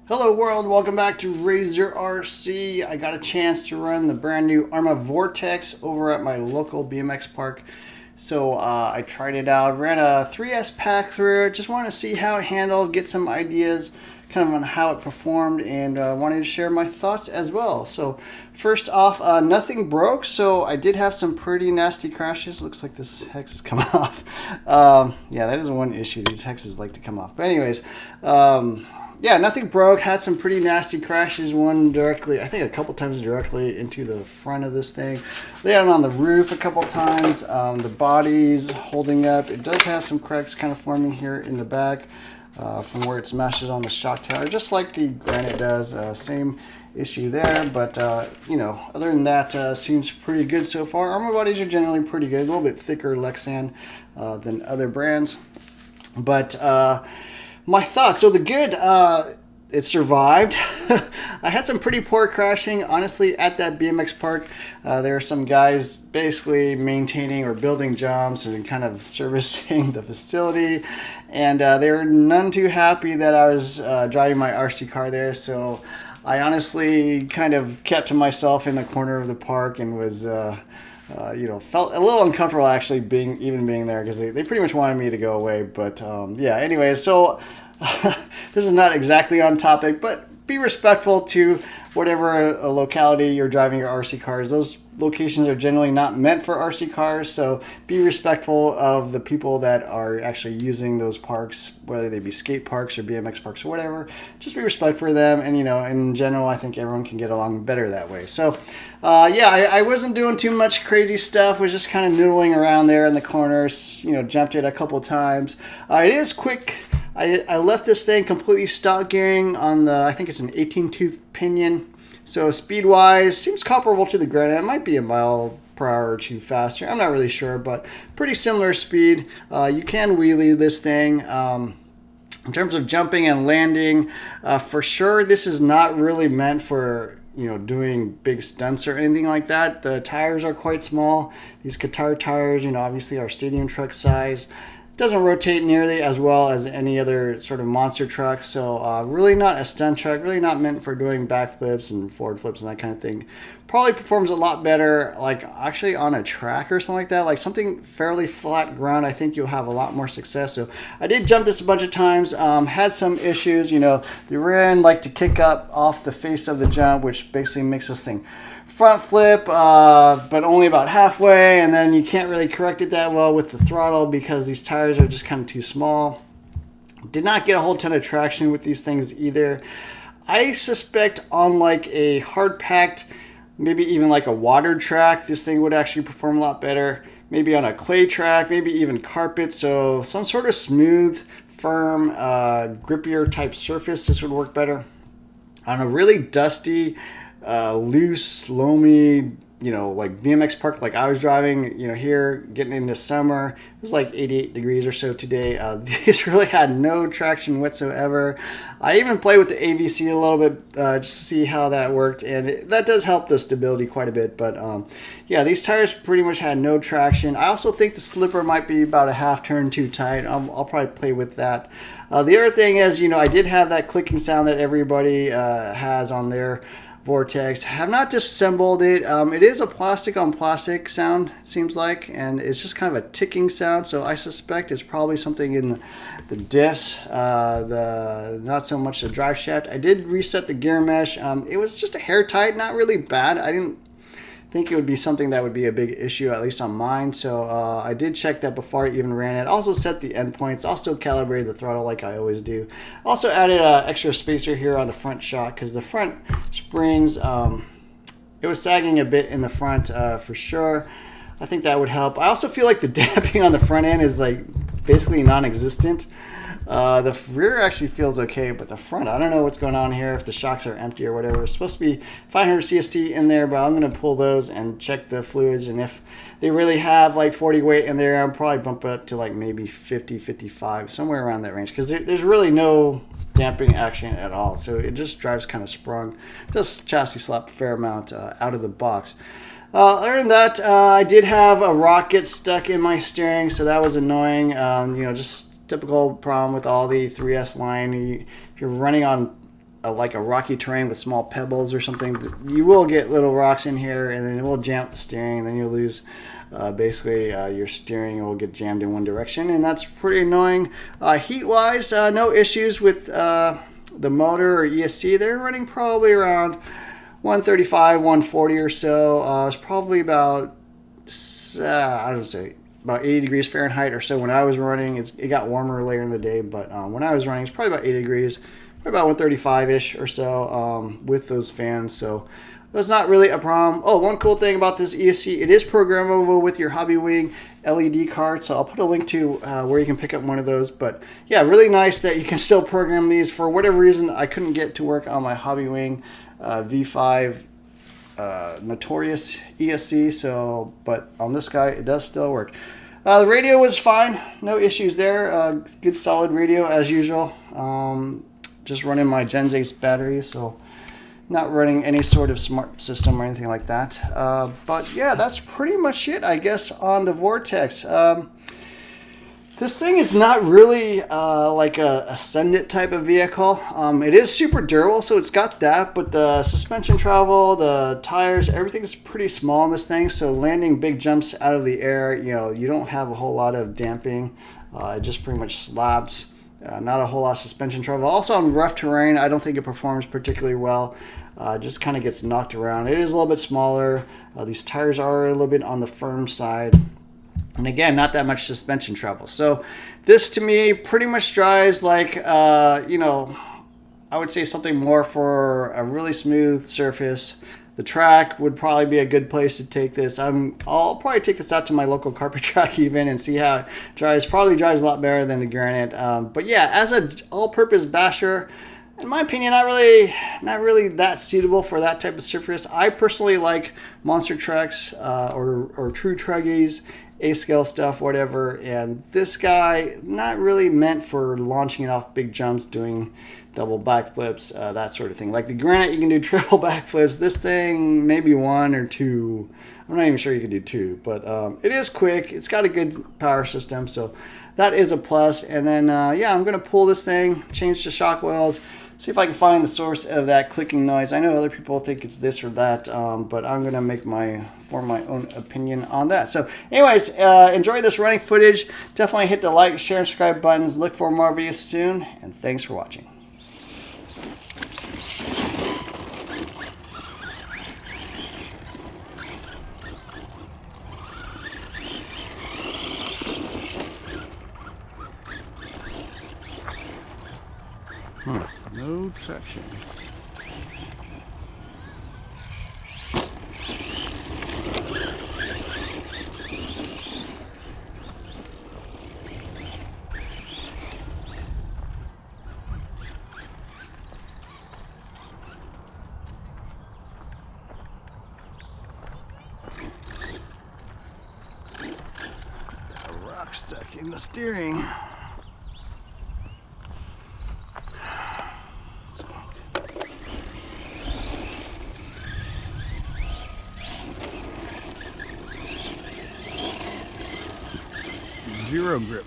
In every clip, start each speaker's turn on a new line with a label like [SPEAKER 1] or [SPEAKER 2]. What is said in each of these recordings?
[SPEAKER 1] Hello world, welcome back to Razor RC. I got a chance to run the brand new Arrma Vorteks over at my local BMX park. So I tried it out, ran a 3S pack through it, just wanted to see how it handled, get some ideas kind of on how it performed, and wanted to share my thoughts as well. So first off, nothing broke, so I did have some pretty nasty crashes. Looks like this hex is coming off. Yeah, that is one issue. These hexes like to come off. But anyways, yeah, nothing broke. Had some pretty nasty crashes. One directly, I think a couple times directly into the front of this thing. They had it on the roof a couple times. The body's holding up. It does have some cracks kind of forming here in the back from where it smashes on the shock tower, just like the Granite does. Same issue there, but you know, other than that, seems pretty good so far. Arrma bodies are generally pretty good. A little bit thicker Lexan than other brands, but my thoughts. So the good, it survived. I had some pretty poor crashing, honestly, at that BMX park. There were some guys basically maintaining or building jumps and kind of servicing the facility, and they were none too happy that I was driving my RC car there. So I honestly kind of kept to myself in the corner of the park and was you know, felt a little uncomfortable actually being there, because they pretty much wanted me to go away. But yeah, anyway, so this is not exactly on topic, but be respectful to whatever locality you're driving your RC cars. Those locations are generally not meant for RC cars, so be respectful of the people that are actually using those parks, whether they be skate parks or BMX parks or whatever. Just be respectful for them, and you know, in general, I think everyone can get along better that way. So yeah, I wasn't doing too much crazy stuff. Was just kind of noodling around there in the corners, you know, jumped it a couple times. It is quick. I left this thing completely stock gearing on the, I think it's an 18-tooth pinion. So speed-wise, seems comparable to the Granite. It might be a mile per hour or two faster. I'm not really sure, but pretty similar speed. You can wheelie this thing. In terms of jumping and landing, for sure, this is not really meant for, you know, doing big stunts or anything like that. The tires are quite small. These guitar tires, you know, obviously are stadium truck size. Doesn't rotate nearly as well as any other sort of monster truck, so really not a stunt truck, really not meant for doing backflips and forward flips and that kind of thing. Probably performs a lot better like actually on a track or something like that, like something fairly flat ground. I think you'll have a lot more success. So I did jump this a bunch of times, had some issues, you know, the rear end like to kick up off the face of the jump, which basically makes this thing front flip, but only about halfway, and then you can't really correct it that well with the throttle because these tires are just kind of too small. Did not get a whole ton of traction with these things either. I suspect on like a hard packed, maybe even like a water track, this thing would actually perform a lot better. Maybe on a clay track, maybe even carpet, so some sort of smooth, firm, grippier type surface, this would work better. On a really dusty, loose, loamy, you know, like BMX park like I was driving, you know, here getting into summer, it was like 88 degrees or so today. These really had no traction whatsoever. I even played with the AVC a little bit just to see how that worked, and that does help the stability quite a bit. But yeah, these tires pretty much had no traction. I also think the slipper might be about a half turn too tight. I'll probably play with that. The other thing is, you know, I did have that clicking sound that everybody has on their Vortex. Have not disassembled it. It is a plastic on plastic sound, it seems like, and it's just kind of a ticking sound, so I suspect it's probably something in the diffs, not so much the drive shaft. I did reset the gear mesh. It was just a hair tight, not really bad. I didn't think it would be something that would be a big issue, at least on mine. So I did check that before I even ran it. Also set the endpoints, also calibrated the throttle like I always do. Also added an extra spacer here on the front shock because the front springs, it was sagging a bit in the front for sure. I think that would help. I also feel like the damping on the front end is like basically non-existent. The rear actually feels okay, but the front, I don't know what's going on here, if the shocks are empty or whatever. It's supposed to be 500 CST in there, but I'm going to pull those and check the fluids, and if they really have like 40 weight in there, I'll probably bump it up to like maybe 50, 55, somewhere around that range, because there's really no damping action at all, so it just drives kind of sprung. Does chassis slap a fair amount out of the box. Other than that, I did have a rock get stuck in my steering, so that was annoying. You know, just typical problem with all the 3S line. If you're running on like a rocky terrain with small pebbles or something, you will get little rocks in here, and then it will jam up the steering, and then you'll lose basically your steering will get jammed in one direction, and that's pretty annoying. Heat wise, no issues with the motor or ESC. They're running probably around 135, 140 or so. It's probably about I don't say about 80 degrees Fahrenheit or so when I was running. It got warmer later in the day, but when I was running, it's probably about 80 degrees, probably about 135-ish or so with those fans. So that's not really a problem. Oh, one cool thing about this ESC, it is programmable with your Hobbywing LED card. So I'll put a link to where you can pick up one of those. But yeah, really nice that you can still program these. For whatever reason, I couldn't get to work on my Hobbywing V5 Notorious ESC, so but on this guy it does still work. The radio was fine, no issues there. Good solid radio as usual. Just running my Gen 8 battery, so not running any sort of smart system or anything like that. But yeah, that's pretty much it, I guess, on the Vortex. This thing is not really like a send it type of vehicle. It is super durable, so it's got that, but the suspension travel, the tires, everything's pretty small in this thing, so landing big jumps out of the air, you don't have a whole lot of damping. It just pretty much slabs. Not a whole lot of suspension travel. Also on rough terrain, I don't think it performs particularly well. Just kind of gets knocked around. It is a little bit smaller. These tires are a little bit on the firm side. And again, not that much suspension travel. So this to me pretty much drives like, I would say something more for a really smooth surface. The track would probably be a good place to take this. I'll probably take this out to my local carpet track even and see how it drives. Probably drives a lot better than the Granite. But yeah, as an all-purpose basher, in my opinion, not really that suitable for that type of surface. I personally like monster trucks or true truggies, A-scale stuff, whatever. And this guy, not really meant for launching it off big jumps, doing double backflips, that sort of thing. Like the Granite, you can do triple backflips. This thing, maybe one or two. I'm not even sure you can do two, but it is quick. It's got a good power system, so that is a plus. And then, yeah, I'm going to pull this thing, change the shock oils, see if I can find the source of that clicking noise. I know other people think it's this or that, but I'm going to form my own opinion on that. So anyways, enjoy this running footage. Definitely hit the like, share, and subscribe buttons. Look for more videos soon, and thanks for watching. No traction. Got a rock stuck in the steering. Zero grip.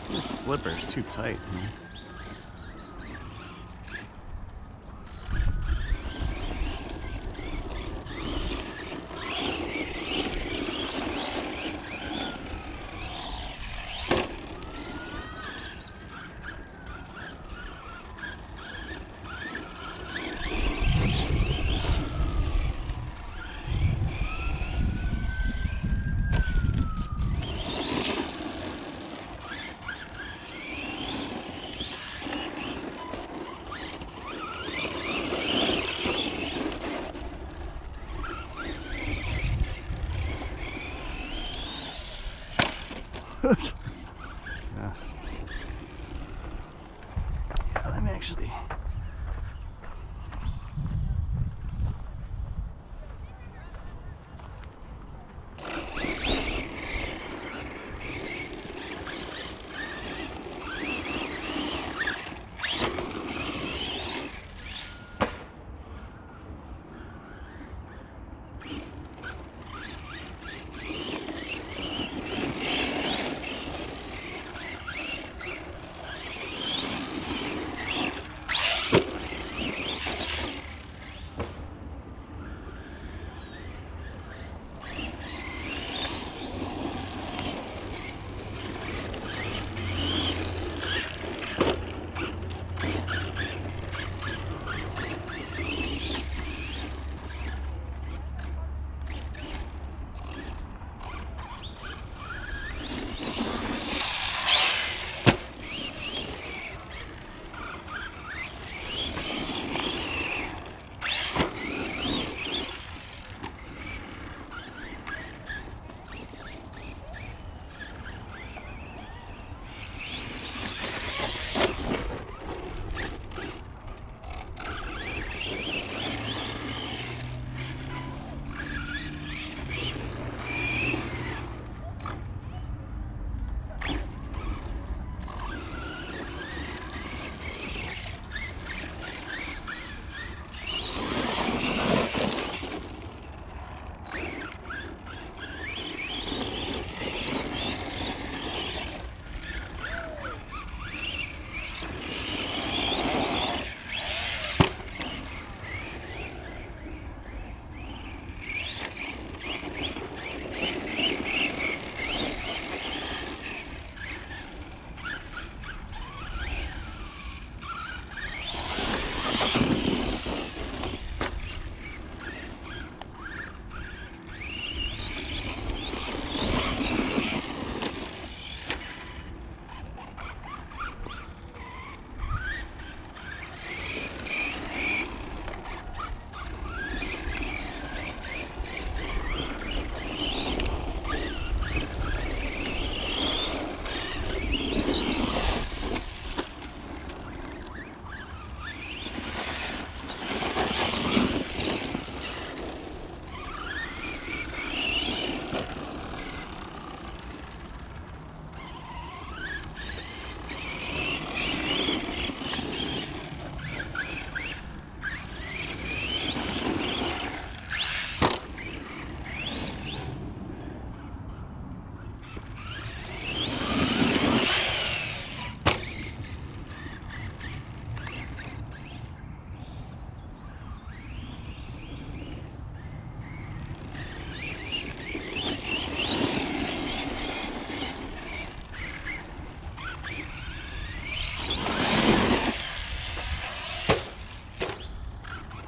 [SPEAKER 1] This slipper's too tight, man. Yeah. Let me actually.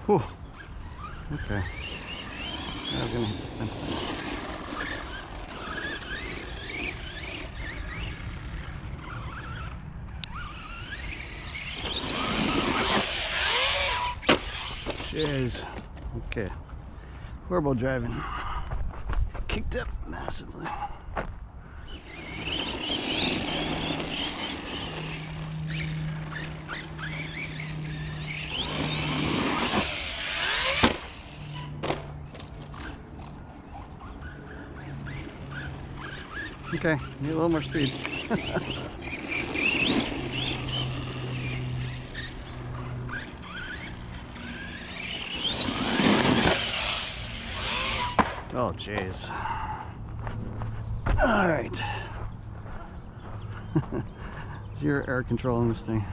[SPEAKER 1] Whew. Okay. I was gonna hit the fence there. Jeez. Okay. Horrible driving. Kicked up massively. Okay, need a little more speed. Oh, jeez. All right. Zero air control on this thing.